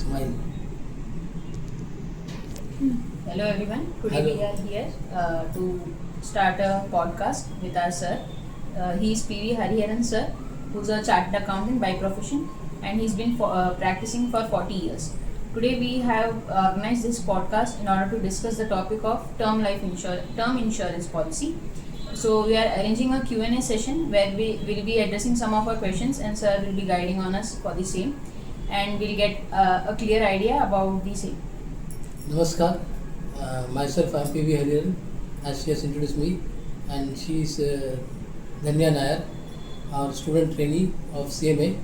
Smile. Hello everyone. Today Hello. we are here to start a podcast with our sir. He is PV Hariharan sir, who's a chartered accountant by profession, and he's been practicing for 40 years. Today we have organized this podcast in order to discuss the topic of term insurance policy. So we are arranging a Q&A session where we will be addressing some of our questions, and sir will be guiding on us for the same, and we'll get a clear idea about the same. Namaskar. Myself, I am PV Hariharan, as she has introduced me, and she is Dhanya Nair, our student trainee of CMA.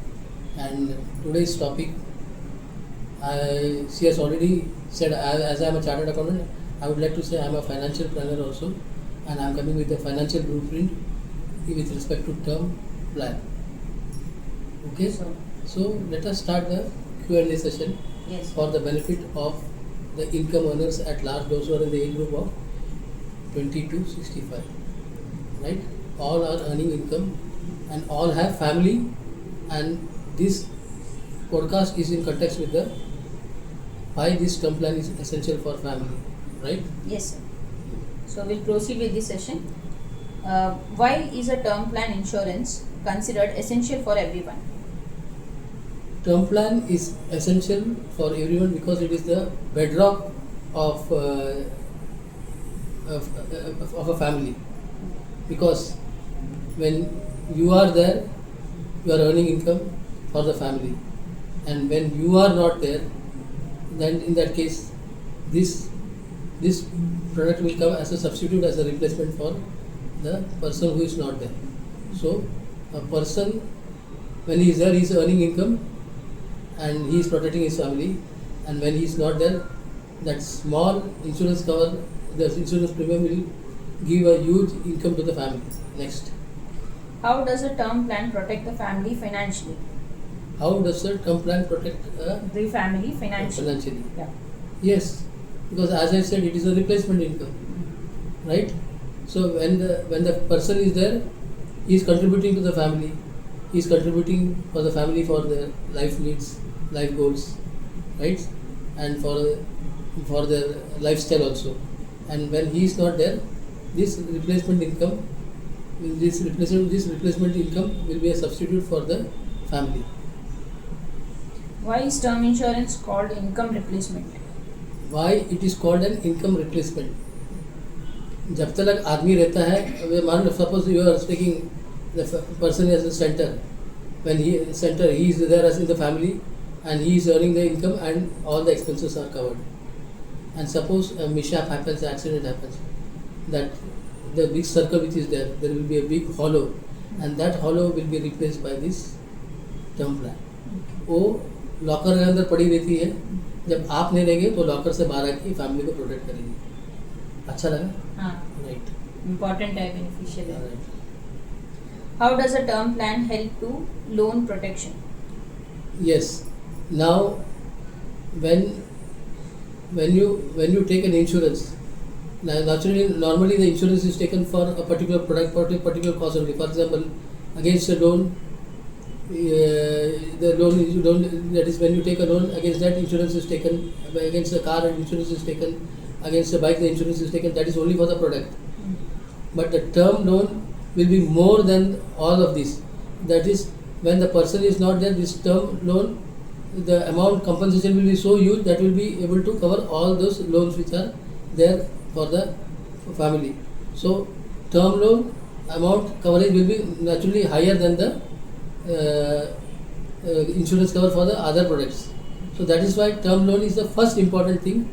And today's topic, she has already said, as I am a chartered accountant, I would like to say I am a financial planner also, and I am coming with a financial blueprint with respect to term plan. Okay, so let us start the Q&A session Yes. for the benefit of the income earners at large, those who are in the age group of 20 to 65. Right? All are earning income and all have family, and this podcast is in context with the why this term plan is essential for family. Right? Yes, sir. So we'll proceed with this session. Why is a term plan insurance considered essential for everyone? Term plan is essential for everyone because it is the bedrock of a family. Because when you are there, you are earning income for the family, and when you are not there, then in that case, this product will come as a substitute, as a replacement for the person who is not there. So a person, when he is there, he is earning income and he is protecting his family, and when he is not there, that small insurance cover, the insurance premium will give a huge income to the family. Next, How does a term plan protect the family financially? how does a term plan protect The family financially. financially? Yeah. Yes, because as I said, it is a replacement income, right? So when the person is there, he is contributing to the family. He is contributing for the family for their life needs, life goals, right? And for their lifestyle also. And when he is not there, this replacement income will be a substitute for the family. Why is term insurance called income replacement? Why it is called an income replacement? जब तक आदमी रहता है, मान लो suppose you are taking the person as a centre, when he is there as in the family and he is earning the income and all the expenses are covered. And suppose a mishap happens, accident happens, that the big circle which is there will be a big hollow, and that hollow will be replaced by this term plan. वो locker के अंदर पड़ी रहती है, जब आप नहीं रहेंगे तो लॉकर से बाहर आके फैमिली को प्रोटेक्ट करेगी. अच्छा लगा? हाँ. राइट. Important है, beneficial है. Right. How does a term plan help to loan protection? Yes. Now, when you take an insurance, normally the insurance is taken for a particular product, particular cause only. For example, against a loan, the loan you don't. That is when you take a loan, against that insurance is taken. Against a car, insurance is taken. Against a bike, the insurance is taken. That is only for the product. But the term loan will be more than all of this. That is, when the person is not there, this term loan, the amount compensation will be so huge that will be able to cover all those loans which are there for the family. So term loan amount coverage will be naturally higher than the insurance cover for the other products. So that is why term loan is the first important thing.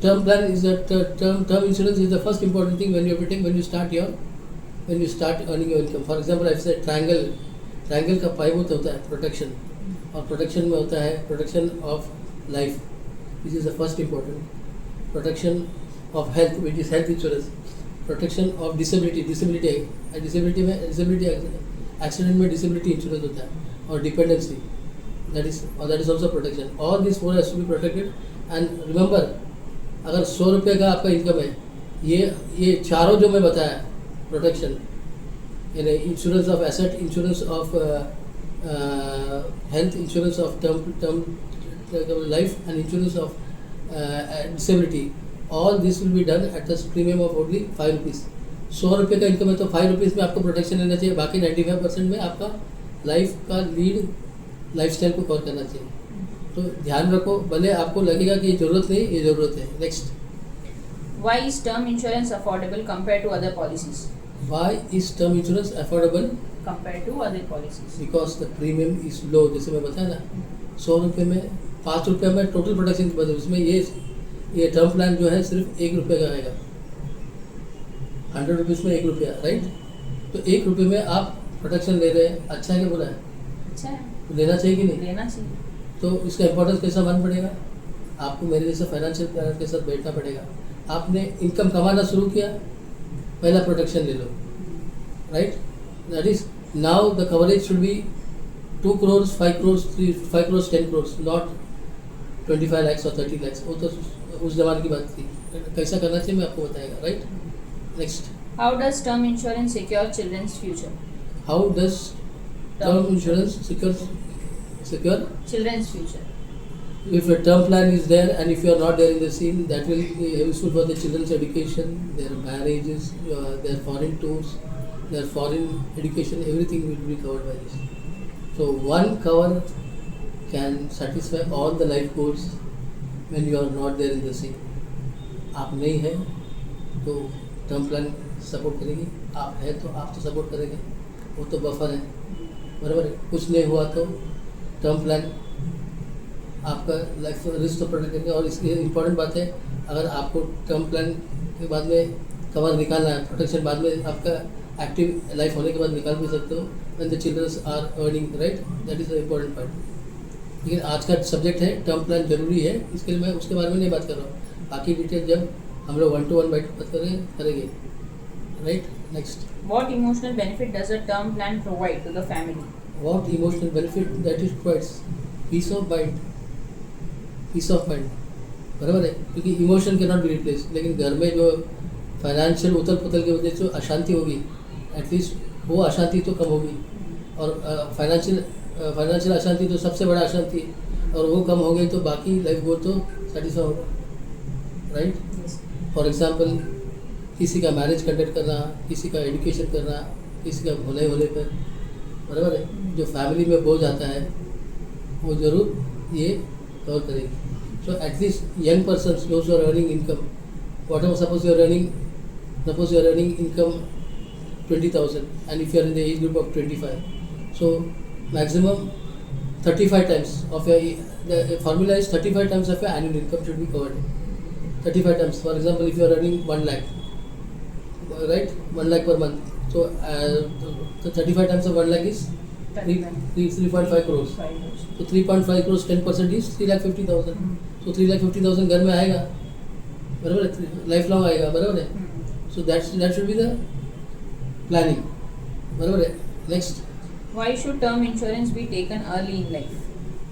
Term plan is term insurance is the first important thing when you start earning your income. For example, I said triangle का pivot होता है protection, और protection में होता है protection of life, which is the first important, protection of health which is health insurance, protection of disability accident में disability insurance होता है, और dependency that is also protection. All this four has to be protected. And remember, अगर 100 रुपये का आपका income है, ये चारों जो मैं बताया प्रोटेक्शन, यानी insurance of asset, insurance of health, insurance of life and insurance of disability, all this will be done at a premium of only 5 rupees. 100 रुपये का इनकम है तो 5 रुपीज़ में आपको प्रोटेक्शन लेना चाहिए, बाकी 95% में आपका लाइफ का लीड लाइफस्टाइल को कवर करना चाहिए. तो ध्यान रखो, भले आपको लगेगा कि ये ज़रूरत नहीं, ये ज़रूरत है. Next, Why is term insurance affordable compared to other policies? Why is term insurance affordable? Compared to other policies. Because the premium is low. जैसे मैं बताया ना, 100 रुपये में 5 रुपये में टोटल प्रोटेक्शन की बदले उसमें ये टर्म प्लान जो है सिर्फ 1 रुपये का आएगा. 100 रुपीज़ में 1 रुपया, राइट? तो 1 रुपये में आप प्रोटेक्शन ले रहे हैं. अच्छा है कि बुरा है? अच्छा है, तो लेना चाहिए कि नहीं? लेना चाहिए. तो इसका इम्पोर्टेंस कैसा मालूम पड़ेगा आपको? मेरे जैसे फाइनेंशियल प्लानर के साथ बैठना पड़ेगा. आपने इनकम कमाना शुरू किया, पहला प्रोटेक्शन ले लो, right? That is now the coverage should be 2 crores, 5 crores, 5 crores, 10 crores, not 25 lakhs और 30 lakhs. वो तो उस जमाने की बात थी. कैसा करना चाहिए मैं आपको बताएगा, right? Next, How does term insurance secure children's future? How does term insurance secure? Children's future. If a term plan is there and if you are not there in the scene, that will be useful for the children's education, their marriages, their foreign tours, their foreign education, everything will be covered by this. So one cover can satisfy all the life goals when you are not there in the scene. आप नहीं है तो term plan support करेगी, आप है तो आप तो सपोर्ट करेंगे, वो तो बफर है, बराबर है. कुछ नहीं हुआ तो टर्म प्लान आपका लाइफ रिस्क तो प्रोटेक्ट करेंगे. और इसकी इम्पॉर्टेंट बात है, अगर आपको टर्म प्लान के बाद में कवर निकालना है, प्रोटेक्शन बाद में आपका एक्टिव लाइफ होने के बाद निकाल भी सकते हो when the childrens are earning, right? That is the important part. लेकिन आज का सब्जेक्ट है टर्म प्लान जरूरी है, इसके लिए मैं उसके बारे में नहीं बात कर रहा हूँ. बाकी डिटेल जब हम लोग 1-to-1 बैठ बात करेंगे, right? Next, What emotional benefit does a term plan provide to the family? What emotional benefit that is provides peace of mind. Peace of mind, बराबर है, क्योंकि इमोशन के नॉट बी रिप्लेस. लेकिन घर में जो फाइनेंशियल उथल पुथल की वजह से अशांति होगी, एटलीस्ट वो अशांति तो कम होगी. और फाइनेंशियल अशांति तो सबसे बड़ा अशांति है, और वो कम हो गई तो बाकी लाइफ गोल तो सेटिस्फाई होगा, राइट? Yes. फॉर एग्जाम्पल, किसी का मैरिज कंडक्ट करना, किसी का एजुकेशन करना, किसी का होने पर, बराबर है, जो फैमिली में बोझ आता है वो ज़रूर ये कवर करेगी. So at least young persons those who are earning income, whatever, suppose you are earning income 20,000 and if you are in the age group of 25, so maximum 35 times of your, the formula is 35 times of your annual income should be covered. 35 times. For example, if you are earning 1 lakh, right, 1 lakh per month, so 35 times of 1 lakh is 3.5 crores. So 3.5 crores, 10% is 3,50,000. So 3,50,000 घर में आएगा, बराबर है, life long आएगा, बराबर है. So that should be the planning, बराबर है. Next, Why should term insurance be taken early in life?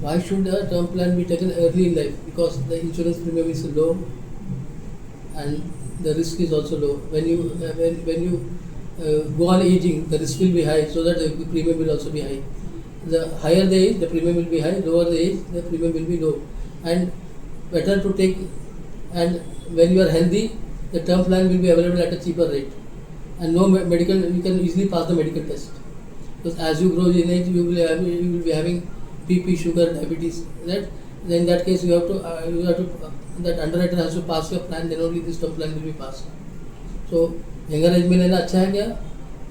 why should a term plan be taken early in life? Because the insurance premium is low and the risk is also low. When you go on aging, the risk will be high, so that the premium will also be high. The higher the age, the premium will be high. Lower the age, the premium will be low. And better to take. And when you are healthy, the term plan will be available at a cheaper rate. And no medical, you can easily pass the medical test. Because as you grow in age, you will be having BP, sugar, diabetes. Then in that case, you have to that underwriter has to pass your plan. Then only this term plan will be passed. So younger age में लेना अच्छा है क्या?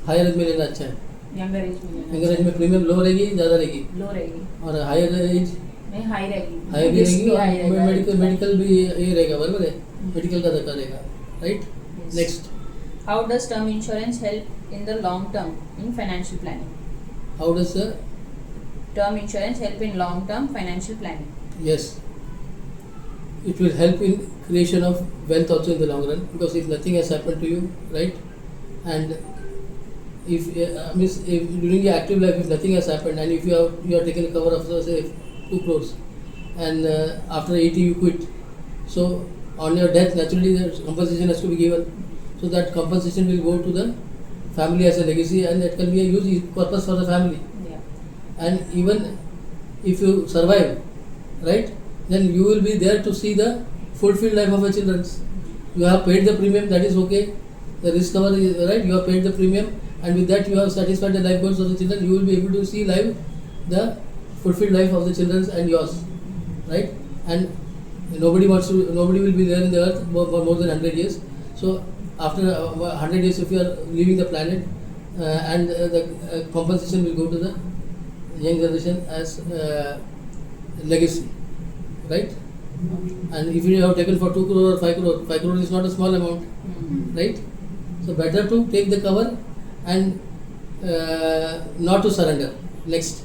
Higher age में लेना अच्छा है? Younger age में. Younger age में प्रीमियम लो रहेगी, ज़्यादा रहेगी. Low रहेगी. और हायर एज नहीं, हाई रहेगी. हाई भी Risk रहेगी, भी और high रहेगा. मेडिकल भी ये रहेगा, बराबर है. मेडिकल का धक्का रहेगा, right? Yes. Next, How does term insurance help in the long term in financial planning? How does Term insurance help in long term financial planning. yes, it will help in creation of wealth also in the long run, because if nothing has happened to you, right, and if during your active life if nothing has happened and if you are taking a cover of say 2 crores and after 80 you quit, so on your death naturally the compensation has to be given, so that compensation will go to the family as a legacy and that can be a huge purpose for the family. Yeah. And even if you survive, right, then you will be there to see the fulfilled life of your children. You have paid the premium, that is okay. The risk cover is right. You have paid the premium, and with that you have satisfied the life goals of the children. You will be able to see live the fulfilled life of the children and yours, right? And nobody will be there in the earth for more than 100 years. So after 100 years, if you are leaving the planet, and the compensation will go to the young generation as legacy, right? And if you have taken for 2 crore or 5 crore, 5 crore is not a small amount, right? So better to take the cover and not to surrender. Next.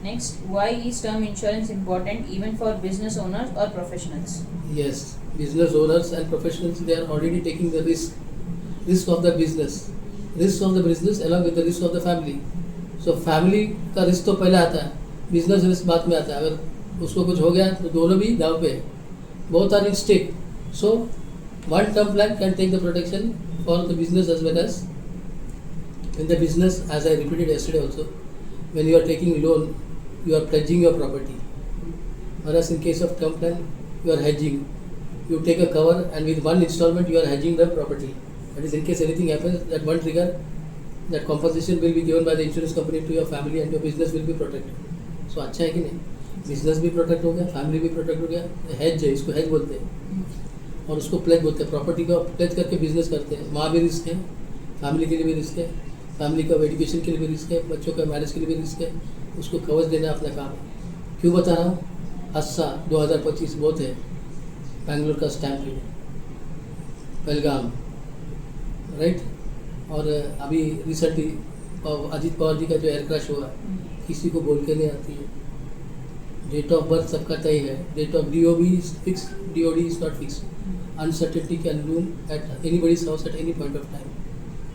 Next, why is term insurance important even for business owners or professionals? Yes, business owners and professionals, they are already taking the risk of the business along with the risk of the family. So family का risk तो पहले आता है, business risk बाद में आता है. अगर उसको कुछ हो गया तो दोनों भी दाव पे, both are in stake. So one term plan can take the protection for the business as well as in the business, as I repeated yesterday also, when you are taking loan, you are pledging your property. Whereas in case of term plan, you are hedging. You take a cover and with one installment you are hedging the property. That is, in case anything happens, that one trigger, that compensation will be given by the insurance company to your family and your business will be protected. So अच्छा है कि नहीं? Business भी protect हो गया, family भी protect हो गया. हेज है, इसको हेज बोलते हैं, और उसको प्लेज बोलते हैं. प्रॉपर्टी को प्लेज करके बिजनेस करते हैं. वहाँ भी रिस्क है, फैमिली के लिए भी रिस्क है, फैमिली का एजुकेशन के लिए भी रिस्क है, बच्चों का मैरिज के लिए भी रिस्क है. उसको कवच देना अपना काम है. क्यों बता रहा हूँ? हादसा 2025 बहुत है. बेंगलोर का स्टैम्पीड, पहलगाम, राइट. और अभी रिसेंटली अजीत पवार जी का जो एयर क्रैश हुआ, किसी को बोल के नहीं आती है. डेट ऑफ बर्थ सबका तय है, date of DOB is fix, DOD is not fix. Uncertainty can loom at anybody's house at any point of time.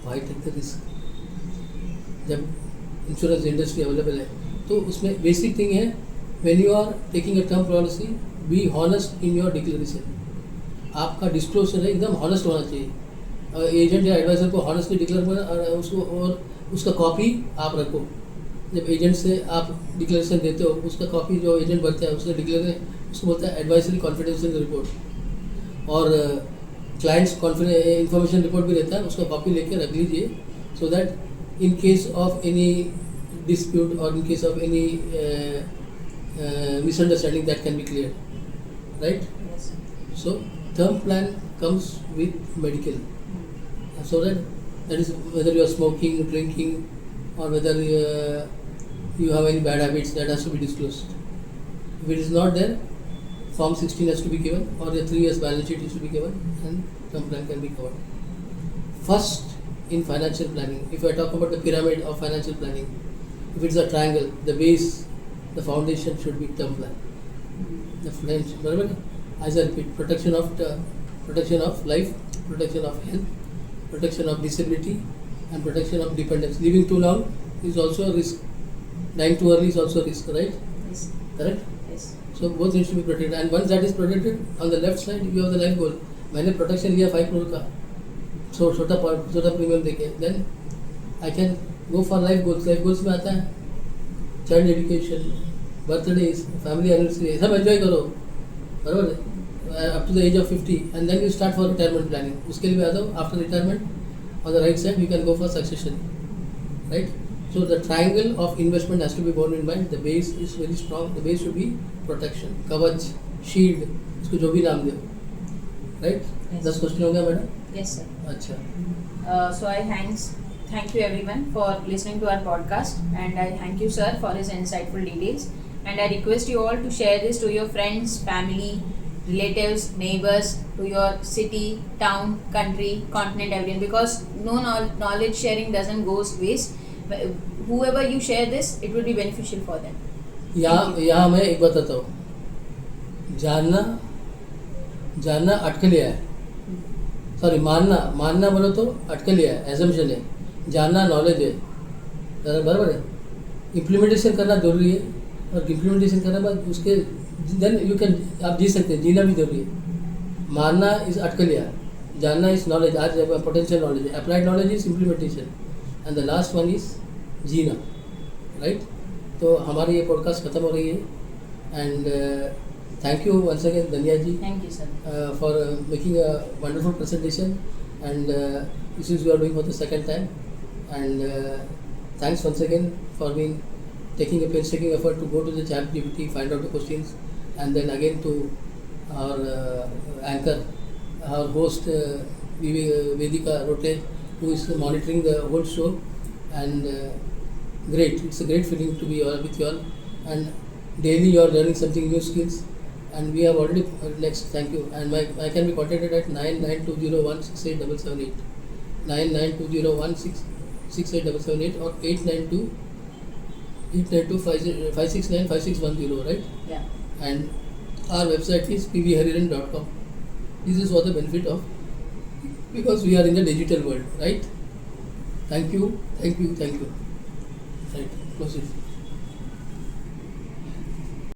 Why take the risk? जब इंश्योरेंस इंडस्ट्री अवेलेबल है तो उसमें बेसिक थिंग है, when you are taking a term policy, be honest in your declaration. आपका disclosure है एकदम honest होना चाहिए. एजेंट या एडवाइजर को हॉनेस्टली डिक्लेयर करना, और उसको और उसका कॉपी आप रखो. जब एजेंट से आप डिक्लेरेशन देते हो, उसका कॉपी जो एजेंट बनता है उसने डिक्लेयर, उसको बोलता है एडवाइजरी कॉन्फिडेंशियल रिपोर्ट. और क्लाइंट्स इंफॉर्मेशन रिपोर्ट भी रहता है, उसका कॉपी लेके रख लीजिए, so that in case of any dispute or in case of any misunderstanding, that can be cleared, right? Yes. So term plan comes with medical, so that is whether you are smoking, drinking, or whether you have any bad habits, that has to be disclosed. If it is not there, form 16 has to be given, or the 3 years balance sheet is to be given, and term plan can be covered. First, in financial planning, if I talk about the pyramid of financial planning, if it's a triangle, the base, the foundation should be term plan. The French, as I repeat, protection of life, protection of health, protection of disability, and protection of dependence. Living too long is also a risk. Dying too early is also a risk, right? Yes. Correct? Yes. So both needs to be protected. And once that is protected, on the left side you have the life goal. मैंने protection लिया 5 crore का, छोटा premium देके, then I can go for life goals. Life goals में आता है child education, birthdays, family anniversary, सब enjoy करो, बराबर है, up to the age of 50, and then you start for retirement planning. उसके लिए भी आता हूँ, after retirement on the right side you can go for succession, right. So the triangle of investment has to be borne in mind. The base is very strong. The base should be protection, कवच, shield, इसको जो भी नाम दो, right? Yes. 10 question हो गया madam? Yes, sir. अच्छा. So I thank you everyone for listening to our podcast, and I thank you sir for his insightful details, and I request you all to share this to your friends, family, relatives, neighbors, to your city, town, country, continent, everyone, because no knowledge sharing doesn't go waste. Whoever you share this, it will be beneficial for them. यहाँ मैं एक बताता हूँ, जानना अटकलिया है, sorry मानना बोलो तो अटकलिया है, एजम्पशन है. जानना नॉलेज है, बराबर है. इम्प्लीमेंटेशन करना जरूरी है, और इम्प्लीमेंटेशन करने बाद उसके देन यू कैन, आप जी सकते हैं. जीना भी जरूरी है. मानना इज अटकलिया, जानना इज नॉलेज. आज पोटेंशियल नॉलेज है, applied knowledge is implementation, and the last one is जीना, राइट. तो हमारी ये पॉडकास्ट ख़त्म हो रही है, and Thank you once again, Danya ji, Thank you, sir. for making a wonderful presentation. And this is you are doing for the second time. And thanks once again for taking a painstaking effort to go to the ChatGPT, find out the questions, and then again to our anchor, our host Vedika Rote, who is monitoring the whole show. And great, it's a great feeling to be all with you all. And daily you are learning something new skills. And we have already next. Thank you. And I can be contacted at 9920168778, 9920168778, or 892-569-5610, right? Yeah. And our website is pvhariran.com. This is for the benefit of, because we are in the digital world, right? Thank you. Right, close it.